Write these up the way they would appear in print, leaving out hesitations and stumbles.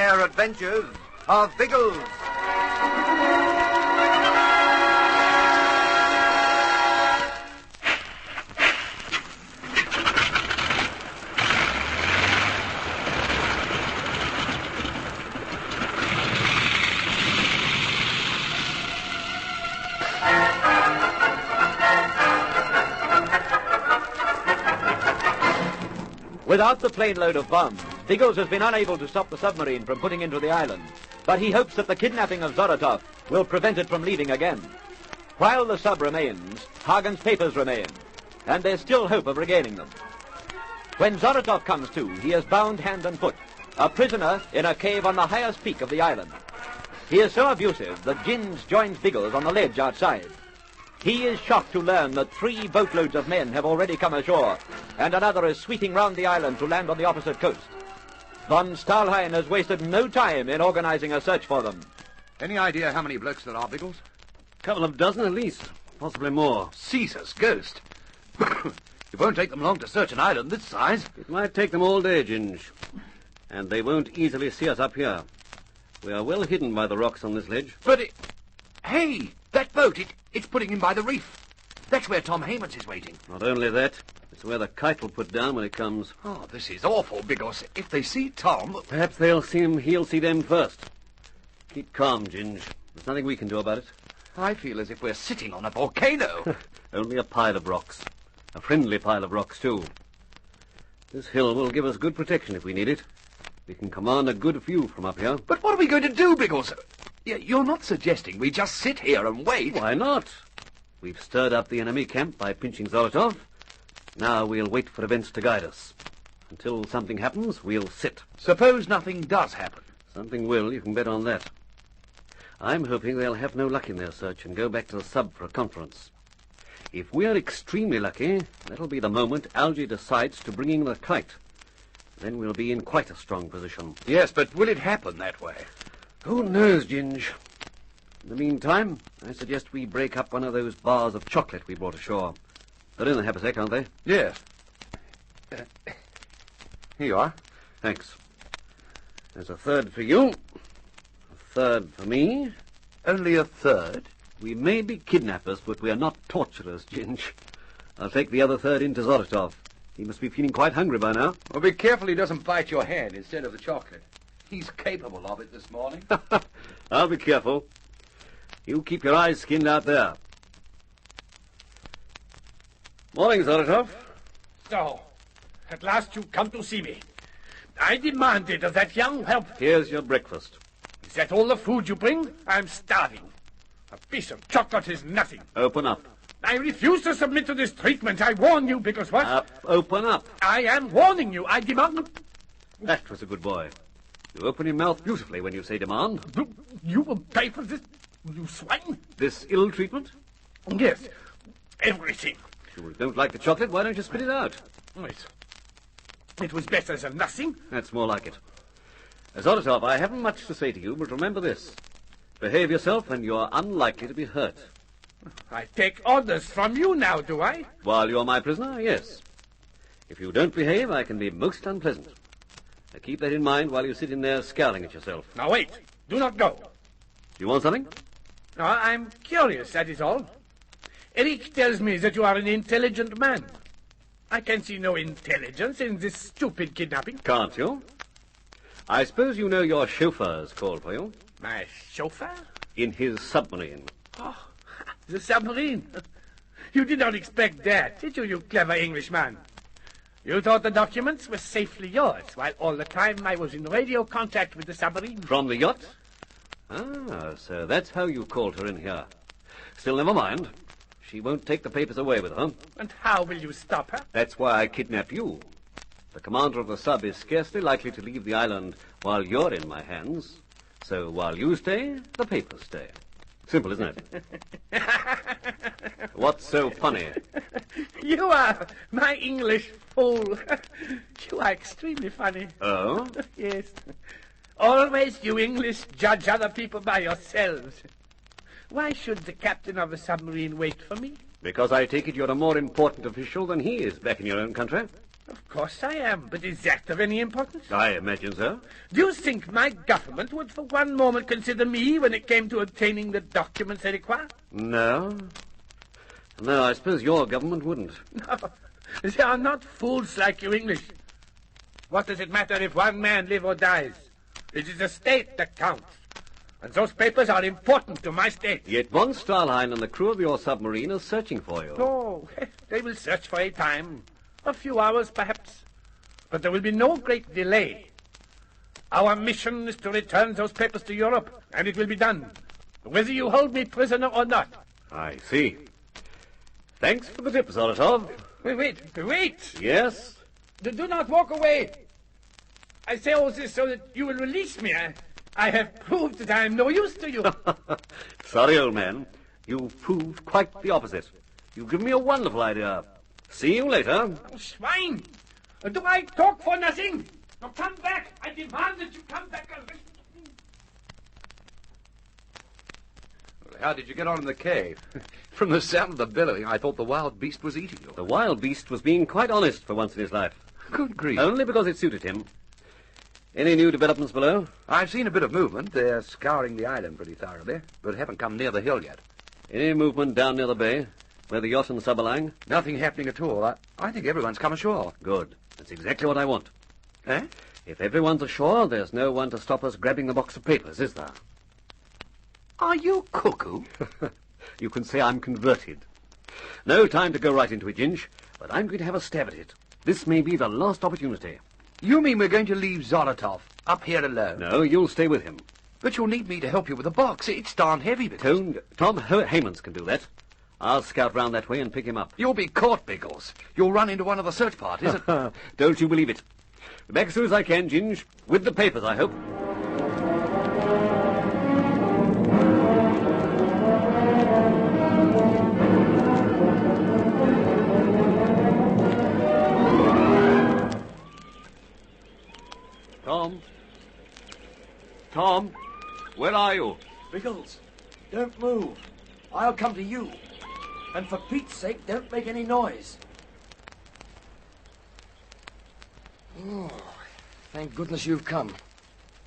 Air Adventures of Biggles. Without the plane load of bombs, Biggles has been unable to stop the submarine from putting into the island, but he hopes that the kidnapping of Zoratov will prevent it from leaving again. While the sub remains, Hagen's papers remain, and there's still hope of regaining them. When Zoratov comes to, he is bound hand and foot, a prisoner in a cave on the highest peak of the island. He is so abusive that Ginge joins Biggles on the ledge outside. He is shocked to learn that 3 boatloads of men have already come ashore, and another is sweeping round the island to land on the opposite coast. Von Stahlheim has wasted no time in organizing a search for them. Any idea how many blokes there are, Biggles? Couple of dozen at least, possibly more. Caesar's ghost. It won't take them long to search an island this size. It might take them all day, Ginge. And they won't easily see us up here. We are well hidden by the rocks on this ledge. But hey, that boat, it's putting in by the reef. That's where Tom Haymans is waiting. Not only that, it's where the kite will put down when it comes. Oh, this is awful, Biggles. If they see Tom... Perhaps he'll see them first. Keep calm, Ginge. There's nothing we can do about it. I feel as if we're sitting on a volcano. Only a pile of rocks. A friendly pile of rocks, too. This hill will give us good protection if we need it. We can command a good view from up here. But what are we going to do, Biggles? You're not suggesting we just sit here and wait? Why not? We've stirred up the enemy camp by pinching Zoratov. Now we'll wait for events to guide us. Until something happens, we'll sit. Suppose nothing does happen. Something will, you can bet on that. I'm hoping they'll have no luck in their search and go back to the sub for a conference. If we're extremely lucky, that'll be the moment Algy decides to bring in the kite. Then we'll be in quite a strong position. Yes, but will it happen that way? Who knows, Ginge? In the meantime, I suggest we break up one of those bars of chocolate we brought ashore. They're in the haversack, aren't they? Yes. Here you are. Thanks. There's a third for you. A third for me. Only a third? We may be kidnappers, but we are not torturers, Ginge. I'll take the other third into Zoratov. He must be feeling quite hungry by now. Well, be careful he doesn't bite your hand instead of the chocolate. He's capable of it this morning. I'll be careful. You keep your eyes skinned out there. Morning, Zoratov. So, at last you come to see me. I demanded of that young help. Here's your breakfast. Is that all the food you bring? I'm starving. A piece of chocolate is nothing. Open up. I refuse to submit to this treatment. I warn you, Bigglesworth. Open up. I am warning you. I demand... That was a good boy. You open your mouth beautifully when you say demand. You will pay for this, you swine? This ill treatment? Yes, everything. If you don't like the chocolate, why don't you spit it out? It was better than nothing. That's more like it. Zoratov, I haven't much to say to you, but remember this. Behave yourself and you're unlikely to be hurt. I take orders from you now, do I? While you're my prisoner, yes. If you don't behave, I can be most unpleasant. Now keep that in mind while you sit in there scowling at yourself. Now wait. Do not go. You want something? No, I'm curious, that is all. Eric tells me that you are an intelligent man. I can see no intelligence in this stupid kidnapping. Can't you? I suppose you know your chauffeur's called for you. My chauffeur? In his submarine. Oh, the submarine. You did not expect that, did you, you clever Englishman? You thought the documents were safely yours, while all the time I was in radio contact with the submarine. From the yacht? Ah, so that's how you called her in here. Still, never mind. She won't take the papers away with her. And how will you stop her? That's why I kidnapped you. The commander of the sub is scarcely likely to leave the island while you're in my hands. So while you stay, the papers stay. Simple, isn't it? What's so funny? You are my English fool. You are extremely funny. Oh? Yes. Always you English judge other people by yourselves. Why should the captain of a submarine wait for me? Because I take it you're a more important official than he is back in your own country. Of course I am, but is that of any importance? I imagine so. Do you think my government would for one moment consider me when it came to obtaining the documents they require? No. No, I suppose your government wouldn't. No, they are not fools like you English. What does it matter if one man lives or dies? It is the state that counts. And those papers are important to my state. Yet von Stahlheim and the crew of your submarine are searching for you. Oh, they will search for a time. A few hours, perhaps. But there will be no great delay. Our mission is to return those papers to Europe, and it will be done, whether you hold me prisoner or not. I see. Thanks for the tip, Zolotov. Wait! Yes? Do not walk away. I say all this so that you will release me. I have proved that I am no use to you. Sorry, old man. You've proved quite the opposite. You've given me a wonderful idea. See you later. Oh, swine! Do I talk for nothing? Now come back! I demand that you come back. How did you get on in the cave? From the sound of the bellowing, I thought the wild beast was eating you. The wild beast was being quite honest for once in his life. Good grief. Only because it suited him. Any new developments below? I've seen a bit of movement. They're scouring the island pretty thoroughly, but haven't come near the hill yet. Any movement down near the bay, where the yacht and the sub are lying? Nothing happening at all. I think everyone's come ashore. Good. That's exactly what I want. Eh? If everyone's ashore, there's no one to stop us grabbing the box of papers, is there? Are you cuckoo? You can say I'm converted. No time to go right into it, Ginge, but I'm going to have a stab at it. This may be the last opportunity. You mean we're going to leave Zolotov up here alone? No, you'll stay with him. But you'll need me to help you with the box. It's darn heavy, because... Tom Haymans can do that. I'll scout round that way and pick him up. You'll be caught, Biggles. You'll run into one of the search parties. Don't you believe it. Back as soon as I can, Ginge. With the papers, I hope. Tom, where are you? Biggles, don't move. I'll come to you. And for Pete's sake, don't make any noise. Oh, thank goodness you've come.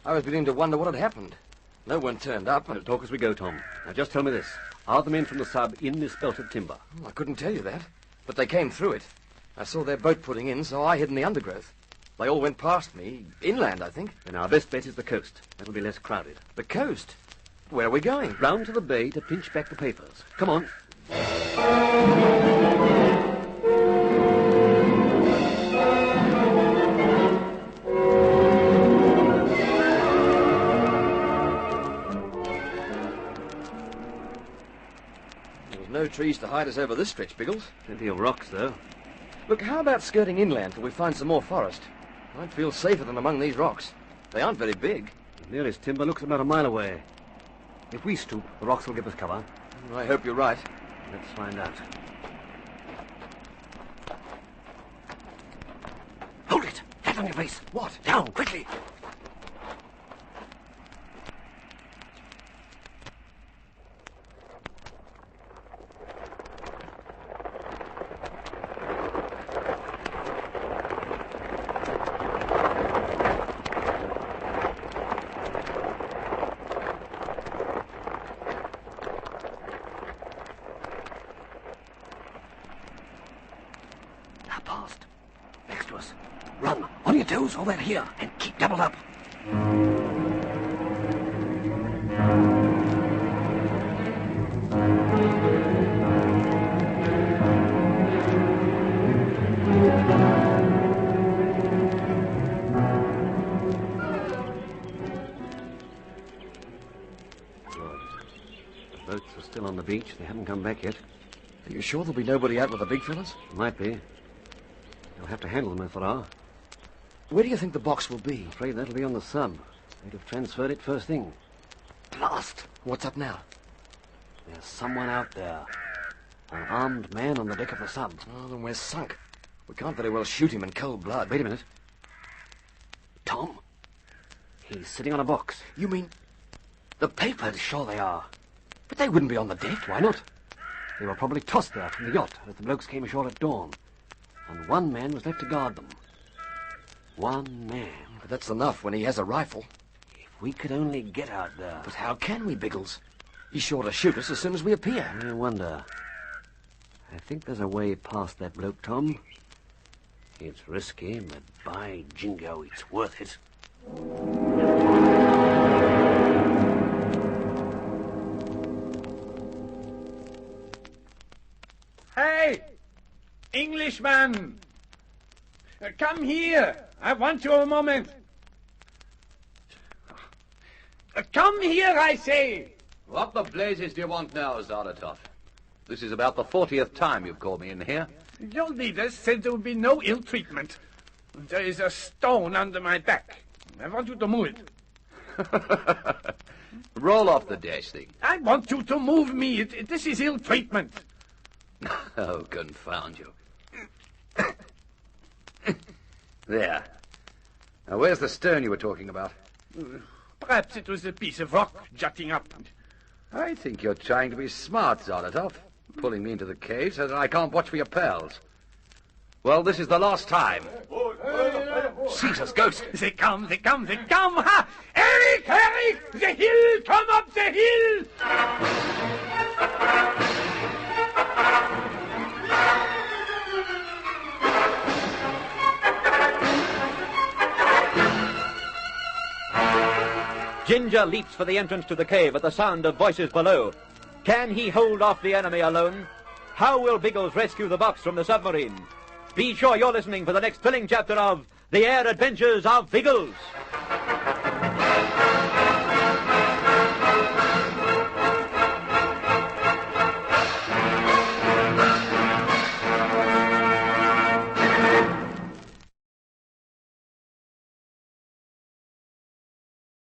I was beginning to wonder what had happened. No one turned up. We'll talk as we go, Tom. Now, just tell me this. Are the men from the sub in this belt of timber? I couldn't tell you that, but they came through it. I saw their boat putting in, so I hid in the undergrowth. They all went past me, inland, I think. Then our best bet is the coast. That'll be less crowded. The coast? Where are we going? Round to the bay to pinch back the papers. Come on. There's no trees to hide us over this stretch, Biggles. Plenty of rocks, though. Look, how about skirting inland till we find some more forest? I'd feel safer than among these rocks. They aren't very big. The nearest timber looks about a mile away. If we stoop, the rocks will give us cover. I hope you're right. Let's find out. Hold it! Hat on your face! What? Down, quickly! Past. Next to us. Run. On your toes, or they're here. And keep doubled up. Good. The boats are still on the beach. They haven't come back yet. Are you sure there'll be nobody out with the big fellas? Might be. You'll have to handle them if there are. Where do you think the box will be? I'm afraid that'll be on the sub. They'd have transferred it first thing. Blast! What's up now? There's someone out there. An armed man on the deck of the sub. Oh, then we're sunk. We can't very well shoot him in cold blood. Wait a minute. Tom? He's sitting on a box. You mean the papers? Sure they are. But they wouldn't be on the deck. Why not? They were probably tossed there from the yacht as the blokes came ashore at dawn. And one man was left to guard them. One man. But that's enough when he has a rifle. If we could only get out there. But how can we, Biggles? He's sure to shoot us as soon as we appear. I wonder. I think there's a way past that bloke, Tom. It's risky, but by jingo, it's worth it. Hey! Englishman! Come here! I want you a moment. Come here, I say! What the blazes do you want now, Zaratov? This is about the 40th time you've called me in here. Your leaders said there would be no ill treatment. There is a stone under my back. I want you to move it. Roll off the dash thing. I want you to move me. This is ill treatment. Oh, confound you. There. Now, where's the stone you were talking about? Perhaps it was a piece of rock jutting up. I think you're trying to be smart, Zaratov, pulling me into the cave so that I can't watch for your pearls. Well, this is the last time. Caesar's ghost! They come, they come, they come! Ha! Eric, Eric! The hill! Come up the hill! Ginger leaps for the entrance to the cave at the sound of voices below. Can he hold off the enemy alone? How will Biggles rescue the box from the submarine? Be sure you're listening for the next thrilling chapter of The Air Adventures of Biggles.